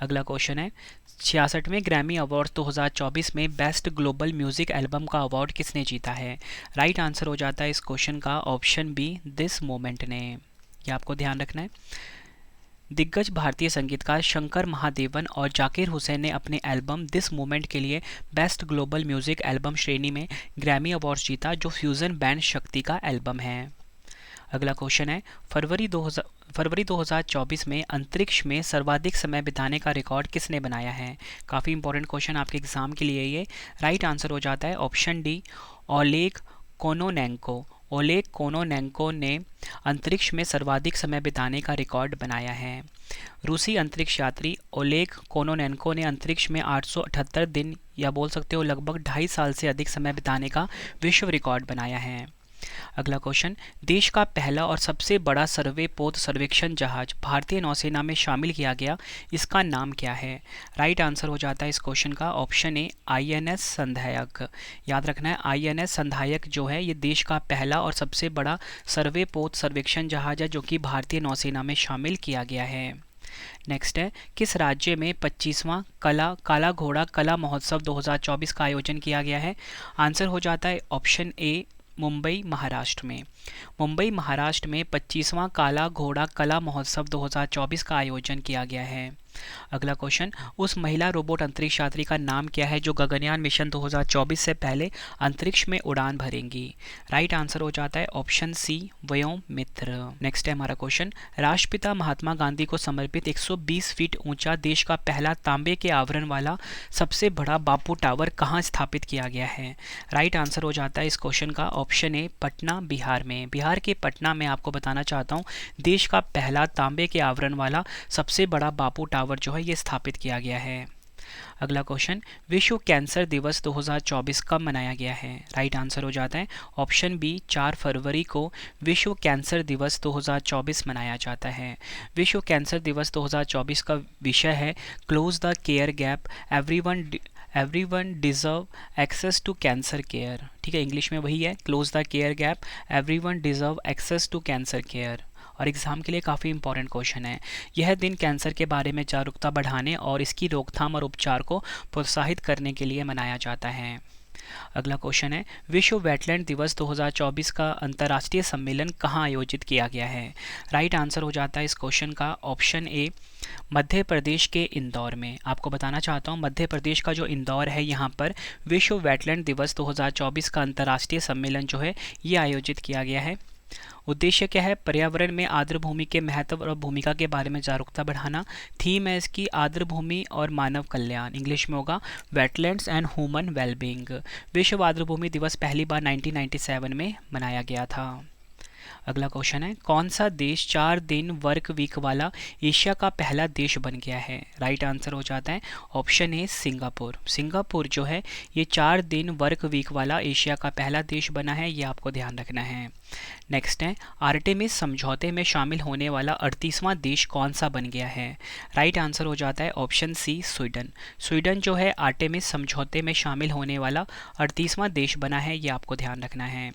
अगला क्वेश्चन है 66वें ग्रैमी अवार्ड्स 2024 में बेस्ट ग्लोबल म्यूजिक एल्बम का अवार्ड किसने जीता है। राइट आंसर हो जाता है इस क्वेश्चन का ऑप्शन बी दिस मोमेंट ने। ये आपको ध्यान रखना है। दिग्गज भारतीय संगीतकार शंकर महादेवन और जाकिर हुसैन ने अपने एल्बम दिस मोमेंट के लिए बेस्ट ग्लोबल म्यूजिक एल्बम श्रेणी में ग्रैमी अवार्ड जीता जो फ्यूजन बैंड शक्ति का एल्बम है। अगला क्वेश्चन है फरवरी 2024 में अंतरिक्ष में सर्वाधिक समय बिताने का रिकॉर्ड किसने बनाया है। काफ़ी इंपॉर्टेंट क्वेश्चन आपके एग्जाम के लिए ये। राइट आंसर हो जाता है option D Oleg Kononenko. Oleg Kononenko ने अंतरिक्ष में सर्वाधिक समय बिताने का रिकॉर्ड बनाया है। रूसी अंतरिक्ष यात्री ओलेग कोनोनेंको ने अंतरिक्ष में 878 दिन या बोल सकते हो लगभग 2.5 साल से अधिक समय बिताने का विश्व रिकॉर्ड बनाया है। अगला क्वेश्चन देश का पहला और सबसे बड़ा सर्वे पोत सर्वेक्षण जहाज भारतीय नौसेना में शामिल किया गया, इसका नाम क्या है। राइट आंसर हो जाता है इस क्वेश्चन का ऑप्शन ए INS संधायक। याद रखना है INS संधायक जो है ये देश का पहला और सबसे बड़ा सर्वे पोत सर्वेक्षण जहाज है जो कि भारतीय नौसेना में शामिल किया गया है। नेक्स्ट है किस राज्य में 25वां काला घोड़ा कला महोत्सव 2024 का आयोजन किया गया है। आंसर हो जाता है ऑप्शन ए मुंबई महाराष्ट्र में। मुंबई महाराष्ट्र में 25वां काला घोड़ा कला महोत्सव 2024 का आयोजन किया गया है। अगला क्वेश्चन उस महिला रोबोट अंतरिक्ष यात्री का नाम क्या है जो गगनयान मिशन 2024 से पहले अंतरिक्ष में उड़ान भरेंगी। राइट आंसर हो जाता है ऑप्शन सी व्योम मित्र। नेक्स्ट है हमारा क्वेश्चन राष्ट्रपिता महात्मा गांधी को समर्पित 120 फीट ऊंचा देश का पहला तांबे के आवरण वाला सबसे बड़ा बापू टावर कहाँ स्थापित किया गया है। राइट आंसर हो जाता है इस क्वेश्चन का ऑप्शन ए पटना बिहार में। बिहार के पटना में आपको बताना चाहता हूँ देश का पहला तांबे के आवरण वाला सबसे बड़ा बापू टावर जो है ये स्थापित किया गया है। अगला क्वेश्चन विश्व कैंसर दिवस 2024 कब मनाया गया है। राइट आंसर हो जाता है ऑप्शन बी 4 फरवरी को विश्व कैंसर दिवस 2024 मनाया जाता है। विश्व कैंसर दिवस 2024 का विषय है close the care gap everyone deserve access to cancer care. ठीक है इंग्लिश में वही है close the care gap everyone deserve access to cancer care. और एग्ज़ाम के लिए काफ़ी इंपॉर्टेंट क्वेश्चन है। यह दिन कैंसर के बारे में जागरूकता बढ़ाने और इसकी रोकथाम और उपचार को प्रोत्साहित करने के लिए मनाया जाता है। अगला क्वेश्चन है विश्व वेटलैंड दिवस 2024 का अंतर्राष्ट्रीय सम्मेलन कहाँ आयोजित किया गया है। राइट आंसर हो जाता है इस क्वेश्चन का ऑप्शन ए मध्य प्रदेश के इंदौर में। आपको बताना चाहता हूँ मध्य प्रदेश का जो इंदौर है यहाँ पर विश्व वेटलैंड दिवस 2024 का अंतर्राष्ट्रीय सम्मेलन जो है ये आयोजित किया गया है। उद्देश्य क्या है पर्यावरण में आर्द्र भूमि के महत्व और भूमिका के बारे में जागरूकता बढ़ाना। थीम है इसकी आर्द्र भूमि और मानव कल्याण, इंग्लिश में होगा वेटलैंड्स एंड ह्यूमन वेलबींग। विश्व आर्द्र भूमि दिवस पहली बार 1997 में मनाया गया था। अगला क्वेश्चन है कौन सा देश 4 दिन वर्क वीक वाला एशिया का पहला देश बन गया है। राइट आंसर हो जाता है ऑप्शन ए सिंगापुर। सिंगापुर जो है ये 4 दिन वर्क वीक वाला एशिया का पहला देश बना है, ये आपको ध्यान रखना है। नेक्स्ट है आर्टेमिस समझौते में शामिल होने वाला 38वां देश कौन सा बन गया है। राइट आंसर हो जाता है ऑप्शन सी स्वीडन। स्वीडन जो है आर्टेमिस समझौते में शामिल होने वाला 38वां देश बना है, ये आपको ध्यान रखना है।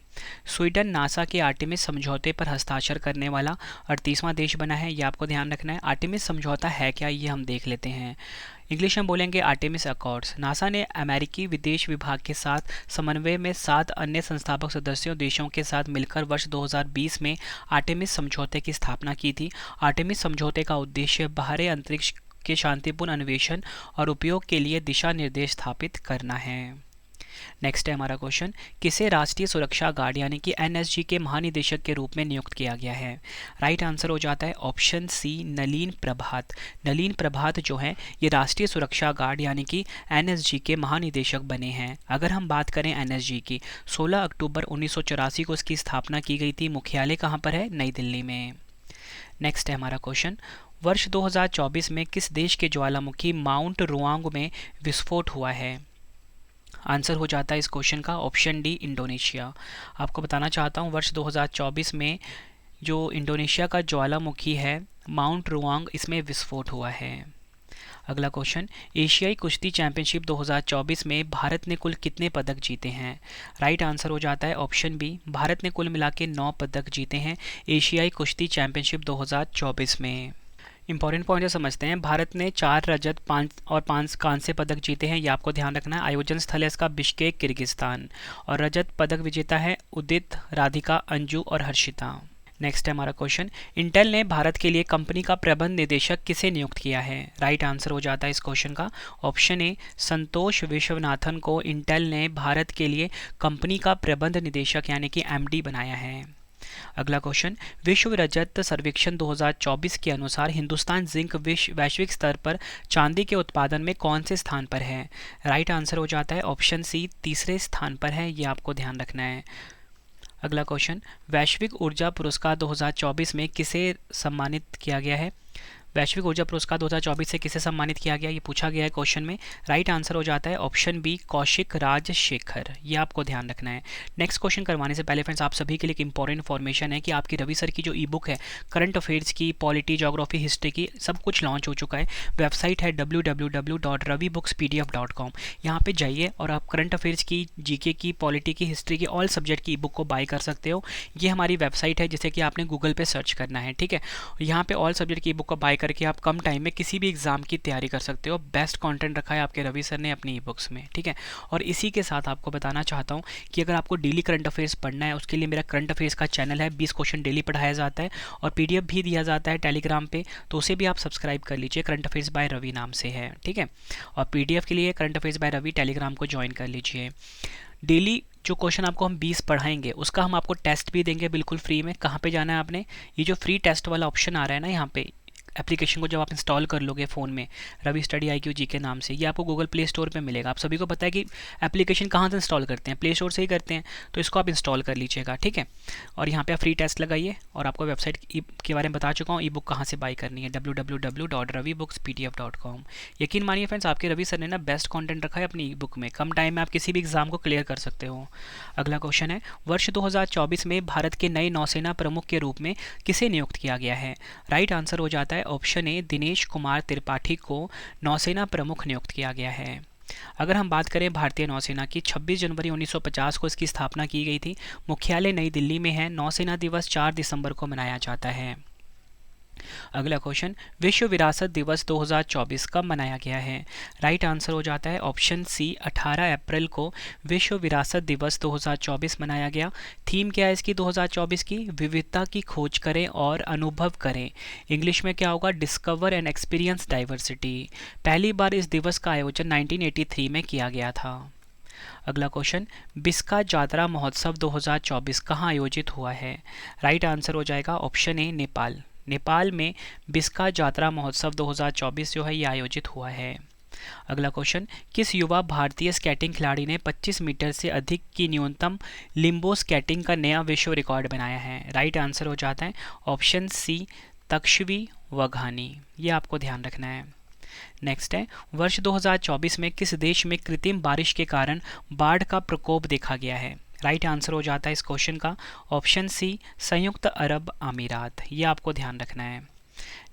स्वीडन नासा के आर्टेमिस समझौते पर हस्ताक्षर करने वाला 38वां देश बना है, ये आपको ध्यान रखना है। आर्टेमिस समझौता है क्या ये हम देख लेते हैं। इंग्लिश में बोलेंगे आर्टेमिस अकॉर्ड्स। नासा ने अमेरिकी विदेश विभाग के साथ समन्वय में 7 अन्य संस्थापक सदस्यों देशों के साथ मिलकर वर्ष 2020 में आर्टेमिस समझौते की स्थापना की थी। आर्टेमिस समझौते का उद्देश्य बाहरी अंतरिक्ष के शांतिपूर्ण अन्वेषण और उपयोग के लिए दिशा निर्देश स्थापित करना है। नेक्स्ट है हमारा क्वेश्चन, किसे राष्ट्रीय सुरक्षा गार्ड यानी कि एनएसजी के महानिदेशक के रूप में नियुक्त किया गया है? राइट आंसर हो जाता है ऑप्शन सी, नलीन प्रभात। नलीन प्रभात जो है ये राष्ट्रीय सुरक्षा गार्ड यानी कि एनएसजी के महानिदेशक बने हैं। अगर हम बात करें एनएसजी की, 16 अक्टूबर 1984 को इसकी स्थापना की गई थी। मुख्यालय कहाँ पर है? नई दिल्ली में। नेक्स्ट है हमारा क्वेश्चन, वर्ष 2024 में किस देश के ज्वालामुखी माउंट रुआंग में विस्फोट हुआ है? आंसर हो जाता है इस क्वेश्चन का ऑप्शन डी, इंडोनेशिया। आपको बताना चाहता हूँ वर्ष 2024 में जो इंडोनेशिया का ज्वालामुखी है माउंट रुआंग, इसमें विस्फोट हुआ है। अगला क्वेश्चन, एशियाई कुश्ती चैंपियनशिप 2024 में भारत ने कुल कितने पदक जीते हैं? राइट आंसर हो जाता है ऑप्शन बी, भारत ने कुल मिला के 9 पदक जीते हैं एशियाई कुश्ती चैंपियनशिप 2024 में। इंपॉर्टेंट पॉइंट समझते हैं। भारत ने 4 रजत 5 कांस्य पदक जीते हैं, ये आपको ध्यान रखना है। आयोजन स्थल है इसका बिश्केक, किर्गिस्तान। और रजत पदक विजेता है उदित, राधिका, अंजू और हर्षिता। नेक्स्ट है हमारा क्वेश्चन, इंटेल ने भारत के लिए कंपनी का प्रबंध निदेशक किसे नियुक्त किया है? राइट आंसर हो जाता है इस क्वेश्चन का ऑप्शन ए, संतोष विश्वनाथन को इंटेल ने भारत के लिए कंपनी का प्रबंध निदेशक यानी कि एमडी बनाया है। अगला क्वेश्चन, विश्व रजत सर्वेक्षण 2024 के अनुसार हिंदुस्तान जिंक वैश्विक स्तर पर चांदी के उत्पादन में कौन से स्थान पर है? राइट आंसर हो जाता है ऑप्शन सी, तीसरे स्थान पर है, ये आपको ध्यान रखना है। अगला क्वेश्चन, वैश्विक ऊर्जा पुरस्कार 2024 में किसे सम्मानित किया गया है? वैश्विक ऊर्जा पुरस्कार 2024 से किसे सम्मानित किया गया, ये पूछा गया है क्वेश्चन में। राइट आंसर हो जाता है ऑप्शन बी, कौशिक राजशेखर, ये आपको ध्यान रखना है। नेक्स्ट क्वेश्चन करवाने से पहले फ्रेंड्स आप सभी के लिए एक इंपॉर्टेंट इन्फॉर्मेशन है कि आपकी रवि सर की जो ई बुक है करंट अफेयर्स की, पॉलिटी, ज्योग्राफी, हिस्ट्री की, सब कुछ लॉन्च हो चुका है। वेबसाइट है www.ravibookspdf.com। यहाँ पे जाइए और आप करंट अफेयर्स की, जीके की, पॉलिटी की, हिस्ट्री की, ऑल सब्जेक्ट की ई बुक को बाय कर सकते हो। ये हमारी वेबसाइट है जिसे कि आपने गूगल पे सर्च करना है, ठीक है। यहाँ पे ऑल सब्जेक्ट की ई बुक को बाय करके आप कम टाइम में किसी भी एग्जाम की तैयारी कर सकते हो। बेस्ट कंटेंट रखा है आपके रवि सर ने अपनी ई बुक्स में, ठीक है। और इसी के साथ आपको बताना चाहता हूँ कि अगर आपको डेली करंट अफेयर्स पढ़ना है, उसके लिए मेरा करंट अफेयर्स का चैनल है, 20 क्वेश्चन डेली पढ़ाया जाता है और पीडीएफ भी दिया जाता है टेलीग्राम पे, तो उसे भी आप सब्सक्राइब कर लीजिए। करंट अफेयर्स बाय रवि नाम से है, ठीक है। और पीडीएफ के लिए current affairs by Ravi Telegram को ज्वाइन कर लीजिए। डेली जो क्वेश्चन आपको हम 20 पढ़ाएंगे उसका हम आपको टेस्ट भी देंगे बिल्कुल फ्री में। कहाँ पे जाना है आपने, ये जो फ्री टेस्ट वाला ऑप्शन आ रहा है ना, यहाँ पे एप्लीकेशन को जब आप इंस्टॉल कर लोगे फ़ोन में, रवि स्टडी IQ जी के नाम से, ये आपको गूगल प्ले स्टोर पे मिलेगा। आप सभी को पता है कि एप्लीकेशन कहाँ से इंस्टॉल करते हैं, प्ले स्टोर से ही करते हैं, तो इसको आप इंस्टॉल कर लीजिएगा, ठीक है। और यहाँ पे आप फ्री टेस्ट लगाइए और आपको वेबसाइट के बारे में बता चुका हूँ, ई बुक कहाँ से बाई करनी है, www.ravibookspdf.com। यकीन मानिए फ्रेंड्स, आपके रवि सर ने ना बेस्ट कॉन्टेंट रखा है अपनी ई बुक में। कम टाइम में आप किसी भी एग्जाम को क्लियर कर सकते हो। अगला क्वेश्चन है, वर्ष 2024 में भारत के नए नौसेना प्रमुख के रूप में किसे नियुक्त किया गया है? राइट आंसर हो जाता है ऑप्शन ए, दिनेश कुमार त्रिपाठी को नौसेना प्रमुख नियुक्त किया गया है। अगर हम बात करें भारतीय नौसेना की, 26 जनवरी 1950 को इसकी स्थापना की गई थी। मुख्यालय नई दिल्ली में है। नौसेना दिवस 4 दिसंबर को मनाया जाता है। अगला क्वेश्चन, विश्व विरासत दिवस 2024 कब मनाया गया है? राइट आंसर हो जाता है ऑप्शन सी, 18 अप्रैल को विश्व विरासत दिवस 2024 मनाया गया। थीम क्या है इसकी 2024 की? विविधता की खोज करें और अनुभव करें। इंग्लिश में क्या होगा? Discover and experience diversity. पहली बार इस दिवस का आयोजन 1983 में किया गया था। अगला क्वेश्चन, बिस्का जात्रा महोत्सव 2024 कहाँ आयोजित हुआ है? राइट आंसर हो जाएगा ऑप्शन ए, नेपाल। नेपाल में बिस्का जात्रा महोत्सव 2024 जो है ये आयोजित हुआ है। अगला क्वेश्चन, किस युवा भारतीय स्केटिंग खिलाड़ी ने 25 मीटर से अधिक की न्यूनतम लिम्बो स्केटिंग का नया विश्व रिकॉर्ड बनाया है? राइट आंसर हो जाता है ऑप्शन सी, तक्षवी वघानी। ये आपको ध्यान रखना है। नेक्स्ट है, वर्ष 2024 में किस देश में कृत्रिम बारिश के कारण बाढ़ का प्रकोप देखा गया है? राइट आंसर हो जाता है इस क्वेश्चन का ऑप्शन सी, संयुक्त अरब अमीरात। ये आपको ध्यान रखना है।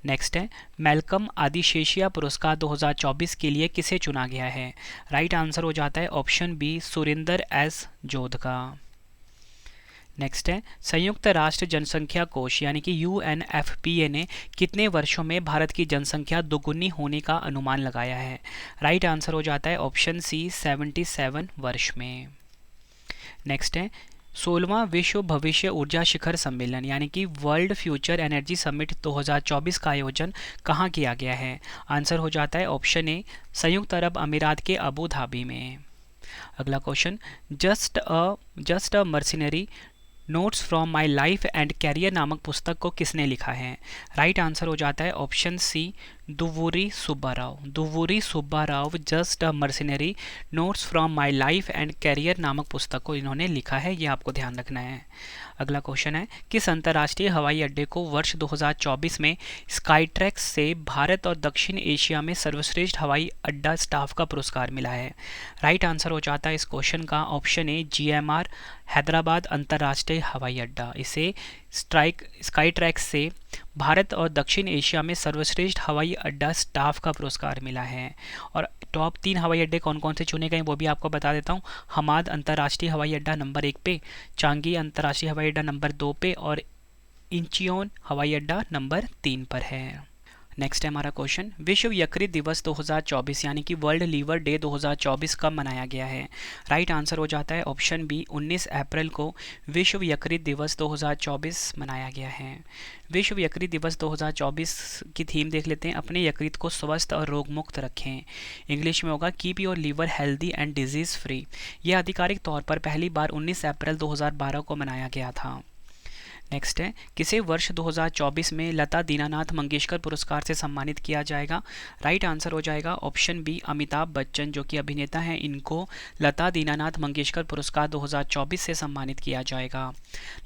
नेक्स्ट है, मैल्कम आदिशेषिया पुरस्कार 2024 के लिए किसे चुना गया है? राइट आंसर हो जाता है option B, Surinder S Jodhka. Next है, संयुक्त राष्ट्र जनसंख्या कोष यानी कि UNFPA ने कितने वर्षों में भारत की जनसंख्या दोगुनी होने का अनुमान लगाया है? राइट आंसर हो जाता है ऑप्शन सी, 77 वर्ष में। नेक्स्ट है, 16वां विश्व भविष्य ऊर्जा शिखर सम्मेलन यानी कि वर्ल्ड फ्यूचर एनर्जी समिट 2024 का आयोजन कहाँ किया गया है? आंसर हो जाता है ऑप्शन ए, संयुक्त अरब अमीरात के अबू धाबी में। अगला question, just a mercenary notes from my life and career नामक पुस्तक को किसने लिखा है? राइट आंसर हो जाता है option C, Duvvuri Subba Rao. Duvvuri Subba Rao just a mercenary notes from my life and career नामक पुस्तक को इन्होंने लिखा है, ये आपको ध्यान रखना है। अगला क्वेश्चन है, किस अंतर्राष्ट्रीय हवाई अड्डे को वर्ष 2024 में स्काईट्रैक्स से भारत और दक्षिण एशिया में सर्वश्रेष्ठ हवाई अड्डा स्टाफ का पुरस्कार मिला है? राइट आंसर हो जाता है इस क्वेश्चन का ऑप्शन ए, GMR हैदराबाद अंतर्राष्ट्रीय हवाई अड्डा। इसे स्काईट्रैक्स से भारत और दक्षिण एशिया में सर्वश्रेष्ठ हवाई अड्डा स्टाफ का पुरस्कार मिला है। और टॉप 3 हवाई अड्डे कौन कौन से चुने गए वो भी आपको बता देता हूँ। हमाद अंतर्राष्ट्रीय हवाई अड्डा नंबर 1 पे, चांगी अंतर्राष्ट्रीय हवाई अड्डा नंबर 2 पे और इंचियोन हवाई अड्डा नंबर 3 पर है। नेक्स्ट है हमारा क्वेश्चन, विश्व यकृत दिवस 2024 यानी कि वर्ल्ड लीवर डे 2024 कब मनाया गया है? राइट आंसर हो जाता है ऑप्शन बी, 19 अप्रैल को विश्व यकृत दिवस 2024 मनाया गया है। विश्व यकृत दिवस 2024 की थीम देख लेते हैं, अपने यकृत को स्वस्थ और रोग मुक्त रखें। इंग्लिश में होगा keep your liver healthy and disease free. यह आधिकारिक तौर पर पहली बार 19 अप्रैल 2012 को मनाया गया था। नेक्स्ट है, किसे वर्ष 2024 में लता दीनानाथ मंगेशकर पुरस्कार से सम्मानित किया जाएगा? राइट आंसर हो जाएगा ऑप्शन बी, अमिताभ बच्चन जो कि अभिनेता हैं, इनको लता दीनानाथ मंगेशकर पुरस्कार 2024 से सम्मानित किया जाएगा।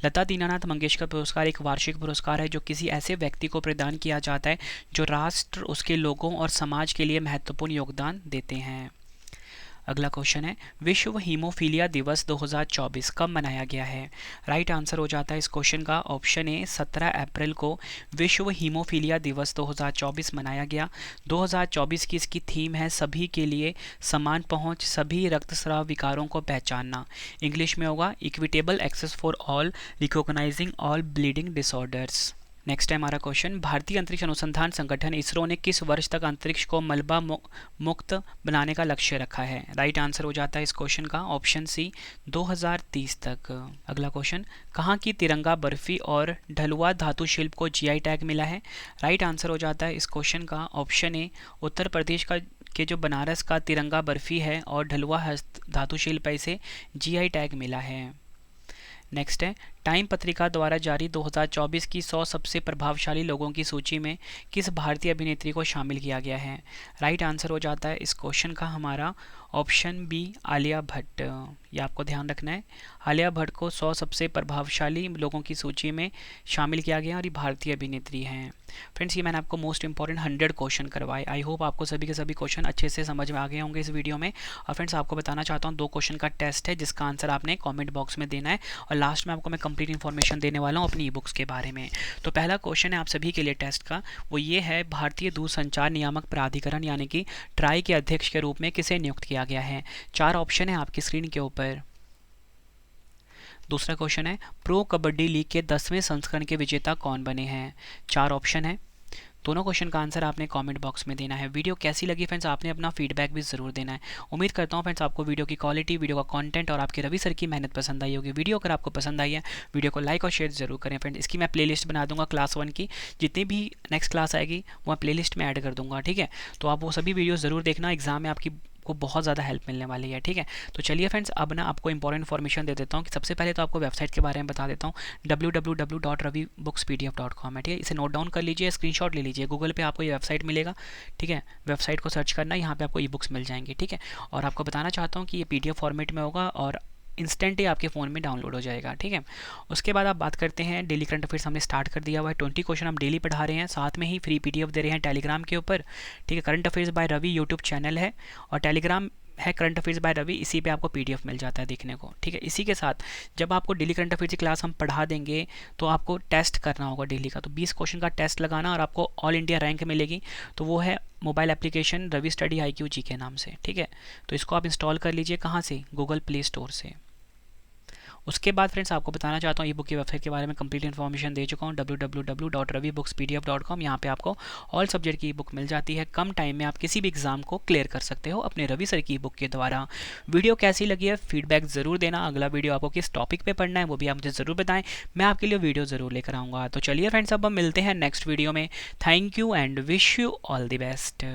लता दीनानाथ मंगेशकर पुरस्कार एक वार्षिक पुरस्कार है जो किसी ऐसे व्यक्ति को प्रदान किया जाता है जो राष्ट्र, उसके लोगों और समाज के लिए महत्वपूर्ण योगदान देते हैं। अगला क्वेश्चन है, विश्व हीमोफीलिया दिवस 2024 कब मनाया गया है? राइट आंसर हो जाता है इस क्वेश्चन का ऑप्शन ए, 17 अप्रैल को विश्व हीमोफीलिया दिवस 2024 मनाया गया। 2024 की इसकी थीम है सभी के लिए समान पहुंच, सभी रक्तस्राव विकारों को पहचानना। इंग्लिश में होगा equitable access for all, recognising all bleeding disorders. Next है हमारा क्वेश्चन, भारतीय अंतरिक्ष अनुसंधान संगठन इसरो ने किस वर्ष तक अंतरिक्ष को मलबा मुक्त बनाने का लक्ष्य रखा है? राइट आंसर हो जाता है इस क्वेश्चन का ऑप्शन सी, 2030 तक। अगला क्वेश्चन, कहाँ की तिरंगा बर्फी और ढलुआ धातु शिल्प को GI टैग मिला है? राइट आंसर हो जाता है इस क्वेश्चन का ऑप्शन ए, उत्तर प्रदेश का के जो बनारस का तिरंगा बर्फी है और ढलुआ धातु शिल्प है, इसे GI टैग मिला है। नेक्स्ट है, टाइम पत्रिका द्वारा जारी 2024 की 100 सबसे प्रभावशाली लोगों की सूची में किस भारतीय अभिनेत्री को शामिल किया गया है? राइट आंसर हो जाता है इस क्वेश्चन का हमारा ऑप्शन बी, आलिया भट्ट। ये आपको ध्यान रखना है, आलिया भट्ट को 100 सबसे प्रभावशाली लोगों की सूची में शामिल किया गया और ये भारतीय अभिनेत्री हैं। फ्रेंड्स, ये मैंने आपको मोस्ट इंपॉर्टेंट 100 क्वेश्चन करवाए। आई होप आपको सभी के सभी क्वेश्चन अच्छे से समझ में आ गए होंगे इस वीडियो में। और फ्रेंड्स, आपको बताना चाहता हूँ 2 क्वेश्चन का टेस्ट है जिसका आंसर आपने कॉमेंट बॉक्स में देना है और लास्ट में आपको मैं कंप्लीट इन्फॉर्मेशन देने वाला हूँ अपनी ई-बुक्स के बारे में। तो पहला क्वेश्चन है आप सभी के लिए टेस्ट का, वो ये है, भारतीय दूरसंचार नियामक प्राधिकरण यानी कि ट्राई के अध्यक्ष के रूप में किसे नियुक्त किया गया है? 4 ऑप्शन है आपकी स्क्रीन के ऊपर। दूसरा क्वेश्चन है, प्रो कबड्डी लीग के 10वें संस्करण के विजेता कौन बने हैं? 4 ऑप्शन है। दोनों क्वेश्चन का आंसर आपने कमेंट बॉक्स में देना है। वीडियो कैसी लगी फ्रेंड्स, आपने अपना फीडबैक भी ज़रूर देना है। उम्मीद करता हूँ फ्रेंड्स आपको वीडियो की क्वालिटी, वीडियो का कंटेंट और आपके रवि सर की मेहनत पसंद आई होगी। वीडियो अगर आपको पसंद आई है, वीडियो को लाइक और शेयर जरूर करें फ्रेंड्स। इसकी मैं प्लेलिस्ट बना दूंगा क्लास 1 की, जितनी भी नेक्स्ट क्लास आएगी वो मैं प्लेलिस्ट में ऐड कर दूंगा, ठीक है? तो आप वो सभी वीडियो ज़रूर देखना, एग्जाम में आपकी को बहुत ज़्यादा हेल्प मिलने वाली है, ठीक है? तो चलिए फ्रेंड्स, अब ना आपको इंपॉर्टेंट इन्फॉर्मेशन दे देता हूँ कि सबसे पहले तो आपको वेबसाइट के बारे में बता देता हूँ, www.ravibookspdf.com है, ठीक है? इसे नोट डाउन कर लीजिए, स्क्रीनशॉट ले लीजिए, गूगल पे आपको ये वेबसाइट मिलेगा, ठीक है? वेबसाइट को सर्च करना, यहाँ पे आपको ई बुक्स मिल जाएंगी, ठीक है? और आपको बताना चाहता हूँ कि ये PDF फॉर्मेट में होगा और इंस्टेंट ही आपके फ़ोन में डाउनलोड हो जाएगा, ठीक है? उसके बाद आप बात करते हैं डेली करंट अफेयर्स हमने स्टार्ट कर दिया हुआ है। 20 क्वेश्चन हम डेली पढ़ा रहे हैं, साथ में ही फ्री PDF दे रहे हैं टेलीग्राम के ऊपर, ठीक है? Current affairs by Ravi YouTube channel है और टेलीग्राम है करंट अफेयर्स बाय रवि, इसी पे आपको PDF मिल जाता है देखने को, ठीक है? इसी के साथ जब आपको डेली करंट अफेयर्स की क्लास हम पढ़ा देंगे तो आपको टेस्ट करना होगा डेली का, तो 20 क्वेश्चन का टेस्ट लगाना और आपको ऑल इंडिया रैंक मिलेगी। तो वो है mobile application Ravi study IQ ji के नाम से, ठीक है? तो इसको आप इंस्टॉल कर लीजिए, कहाँ से? गूगल प्ले स्टोर से। उसके बाद फ्रेंड्स आपको बताना चाहता हूँ ई बुक की वेबसाइट के बारे में कंप्लीट इन्फॉर्मेशन दे चुका हूँ, www.ravibookspdf.com। यहाँ पे आपको ऑल सब्जेक्ट की ई बुक मिल जाती है, कम टाइम में आप किसी भी एग्जाम को क्लियर कर सकते हो अपने रवि सर की ई बुक के द्वारा। वीडियो कैसी लगी है फीडबैक ज़रूर देना, अगला वीडियो आपको किस टॉपिक पर पढ़ना है वो भी आप मुझे ज़रूर बताएं, मैं आपके लिए वीडियो ज़रूर लेकर आऊँगा। तो चलिए फ्रेंड्स, अब हम मिलते हैं नेक्स्ट वीडियो में। Thank you and wish you all the best.